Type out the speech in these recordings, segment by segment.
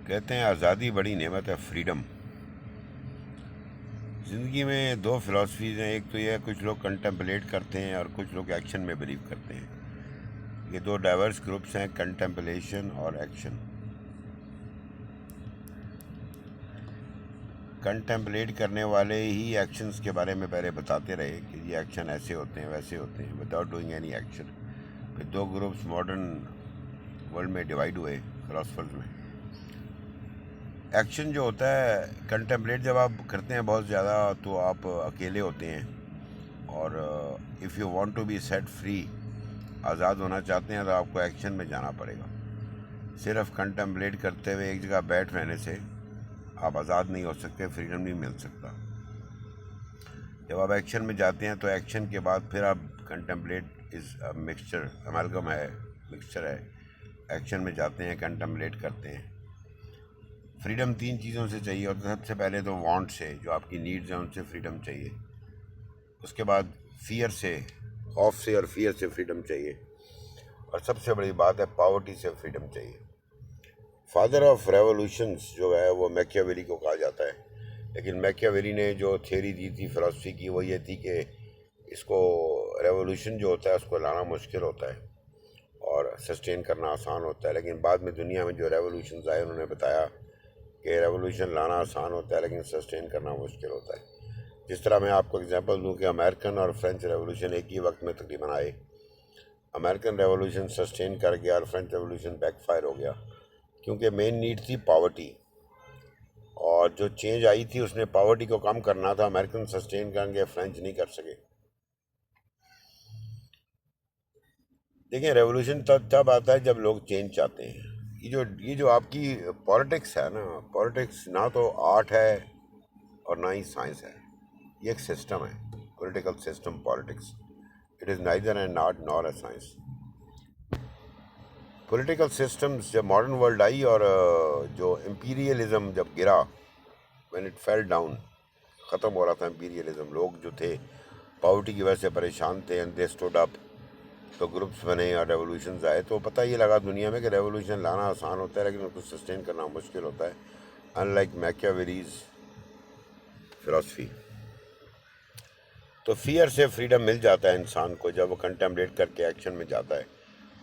کہتے ہیں آزادی بڑی نعمت ہے، فریڈم۔ زندگی میں دو فلاسفیز ہیں، ایک تو یہ ہے کچھ لوگ کنٹمپلیٹ کرتے ہیں اور کچھ لوگ ایکشن میں بلیو کرتے ہیں۔ یہ دو ڈائیورس گروپس ہیں، کنٹمپلیشن اور ایکشن۔ کنٹمپلیٹ کرنے والے ہی ایکشنز کے بارے میں پہلے بتاتے رہے کہ یہ ایکشن ایسے ہوتے ہیں ویسے ہوتے ہیں وداؤٹ ڈوئنگ اینی ایکشن۔ پھر دو گروپس ماڈرن ورلڈ میں ڈیوائیڈ ہوئے فلاسفرز میں۔ ایکشن جو ہوتا ہے، کنٹمپلیٹ جب آپ کرتے ہیں بہت زیادہ تو آپ اکیلے ہوتے ہیں، اور if you want to be set free, آزاد ہونا چاہتے ہیں تو آپ کو ایکشن میں جانا پڑے گا۔ صرف کنٹمپلیٹ کرتے ہوئے ایک جگہ بیٹھ رہنے سے آپ آزاد نہیں ہو سکتے، فریڈم نہیں مل سکتا۔ جب آپ ایکشن میں جاتے ہیں تو ایکشن کے بعد پھر آپ کنٹمپلیٹ از مکسچر، امالگم ہے، مکسچر ہے۔ ایکشن میں جاتے ہیں، کنٹمپلیٹ کرتے ہیں۔ فریڈم تین چیزوں سے چاہیے، اور سب سے پہلے تو وانٹ سے، جو آپ کی نیڈز ہیں ان سے فریڈم چاہیے۔ اس کے بعد فیئر سے، خوف سے اور فیئر سے فریڈم چاہیے، اور سب سے بڑی بات ہے پاورٹی سے فریڈم چاہیے۔ فادر آف ریولوشنز جو ہے وہ میکیاویلی کو کہا جاتا ہے، لیکن میکیاویلی نے جو تھیوری دی تھی فلسفی کی وہ یہ تھی کہ اس کو ریولوشن جو ہوتا ہے اس کو لانا مشکل ہوتا ہے اور سسٹین کرنا آسان ہوتا ہے، لیکن بعد میں دنیا میں جو ریولوشنز آئے انہوں نے بتایا کہ ریولوشن لانا آسان ہوتا ہے لیکن سسٹین کرنا مشکل ہوتا ہے۔ جس طرح میں آپ کو اگزامپل دوں کہ امریکن اور فرینچ ریولوشن ایک ہی وقت میں تقریباً آئے۔ امریکن ریولوشن سسٹین کر گیا اور فرینچ ریولوشن بیک فائر ہو گیا، کیونکہ مین نیڈ تھی پاورٹی، اور جو چینج آئی تھی اس نے پاورٹی کو کم کرنا تھا۔ امریکن سسٹین کریں گے، فرینچ نہیں کر سکے۔ دیکھیں، ریولوشن تب آتا ہے جب لوگ چینج چاہتے ہیں۔ یہ جو آپ کی پالیٹکس ہے نا، پالیٹکس نہ تو آرٹ ہے اور نہ ہی سائنس ہے، یہ ایک سسٹم ہے، political system politics. It is neither an art نار اے سائنس۔ پولیٹیکل سسٹمز جب ماڈرن ورلڈ آئی اور جو امپیریلزم جب گرا، when it fell down، ختم ہو رہا تھا امپیریلزم، لوگ جو تھے پاورٹی کی وجہ سے پریشان تھے، and they stood up، تو گروپس بنے اور ریولوشنز آئے، تو پتہ یہ لگا دنیا میں کہ ریولوشن لانا آسان ہوتا ہے لیکن اس کو سسٹین کرنا مشکل ہوتا ہے، ان لائک میکیاویلیز فلاسفی۔ تو فیئر سے فریڈم مل جاتا ہے انسان کو جب وہ کنٹمپلیٹ کر کے ایکشن میں جاتا ہے،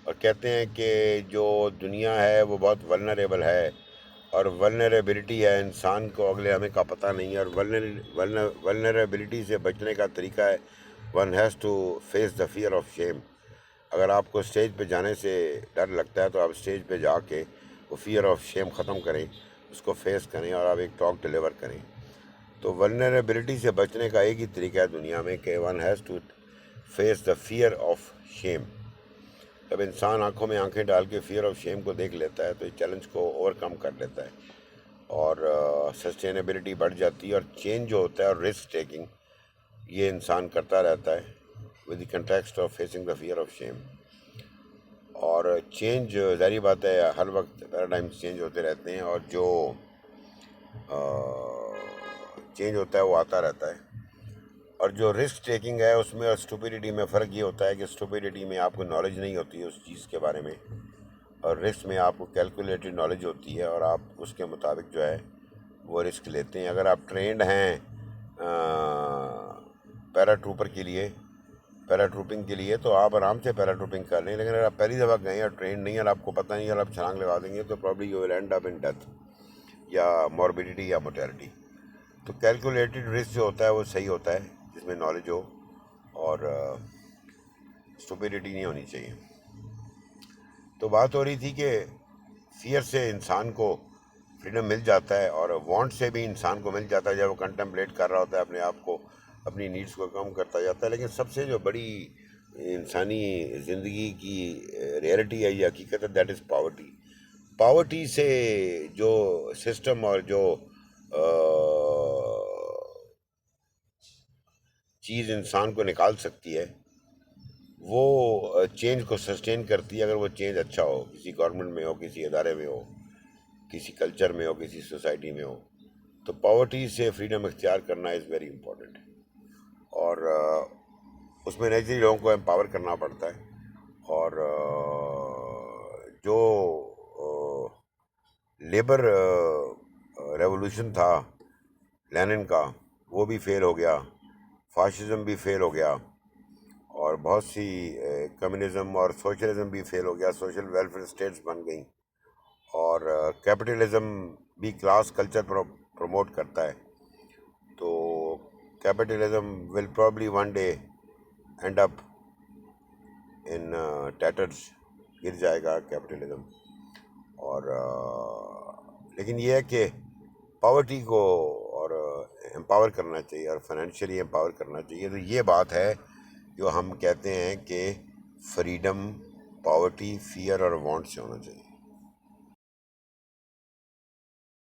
اور کہتے ہیں کہ جو دنیا ہے وہ بہت ولنریبل ہے، اور ولنریبلٹی ہے انسان کو اگلے ہمیں کا پتہ نہیں ہے، اور ولنریبلٹی سے بچنے کا طریقہ ہے one has to face the fear of shame. اگر آپ کو اسٹیج پہ جانے سے ڈر لگتا ہے تو آپ اسٹیج پہ جا کے وہ فیئر آف شیم ختم کریں، اس کو فیس کریں اور آپ ایک ٹاک ڈیلیور کریں۔ تو ولنریبلٹی سے بچنے کا ایک ہی طریقہ ہے دنیا میں کہ one has to face the fear of shame. جب انسان آنکھوں میں آنکھیں ڈال کے فیئر آف شیم کو دیکھ لیتا ہے تو اس چیلنج کو اوور کم کر لیتا ہے، اور سسٹینیبلٹی بڑھ جاتی ہے، اور چینج جو ہوتا ہے اور رسک ٹیکنگ یہ انسان کرتا رہتا ہے with the context of facing the fear of shame. اور چینج ظاہری بات ہے ہر وقت پیراڈائمس چینج ہوتے رہتے ہیں، اور جو چینج ہوتا ہے وہ آتا رہتا ہے، اور جو رسک ٹیکنگ ہے اس میں اور اسٹوپیڈیٹی میں فرق یہ ہوتا ہے کہ اسٹوپیڈیٹی میں آپ کو نالج نہیں ہوتی ہے اس چیز کے بارے میں، اور رسک میں آپ کو کیلکولیٹڈ نالج ہوتی ہے اور آپ اس کے مطابق جو ہے وہ رسک لیتے ہیں۔ اگر آپ ٹرینڈ ہیں پیراٹروپر کے لیے، پیراٹروپنگ کے لیے، تو آپ آرام سے پیراٹروپنگ کر لیں، لیکن اگر آپ پہلی دفعہ گئے اور ٹرینڈ نہیں اور آپ کو پتہ نہیں اور آپ چھلانگ لگا دیں گے تو probably you will end up in death یا موربیڈیٹی یا موٹیلٹی۔ تو کیلکولیٹڈ رسک جو ہوتا ہے وہ صحیح ہوتا ہے، جس میں نالج ہو اور اسٹوپیڈیٹی نہیں ہونی چاہیے۔ تو بات ہو رہی تھی کہ فیئر سے انسان کو فریڈم مل جاتا ہے، اور وانٹ سے بھی انسان کو مل جاتا ہے جب وہ کنٹمپلیٹ کر رہا ہوتا ہے اپنے آپ کو، اپنی نیڈس کو کم کرتا جاتا ہے۔ لیکن سب سے جو بڑی انسانی زندگی کی ریئلٹی ہے، یہ حقیقت ہے، دیٹ از پاورٹی۔ پاورٹی سے جو سسٹم اور جو چیز انسان کو نکال سکتی ہے وہ چینج کو سسٹین کرتی ہے، اگر وہ چینج اچھا ہو، کسی گورنمنٹ میں ہو، کسی ادارے میں ہو، کسی کلچر میں ہو، کسی سوسائٹی میں ہو۔ تو پاورٹی سے فریڈم اختیار کرنا از ویری امپورٹنٹ، اور اس میں نیچرلی لوگوں کو امپاور کرنا پڑتا ہے، اور جو لیبر ریولوشن تھا لینن کا، وہ بھی فیل ہو گیا، فاشزم بھی فیل ہو گیا، اور بہت سی کمیونزم اور سوشلزم بھی فیل ہو گیا، سوشل ویلفیئر اسٹیٹس بن گئیں، اور کیپٹلزم بھی کلاس کلچر پروموٹ کرتا ہے. تو capitalism will probably one day end up in tatters, گر جائے گا کیپٹلزم. اور لیکن یہ ہے کہ پاورٹی کو اور امپاور کرنا چاہیے، اور فائنینشیلی امپاور کرنا چاہیے. تو یہ بات ہے جو ہم کہتے ہیں کہ فریڈم پاورٹی فیئر اور وانٹ سے ہونا چاہیے.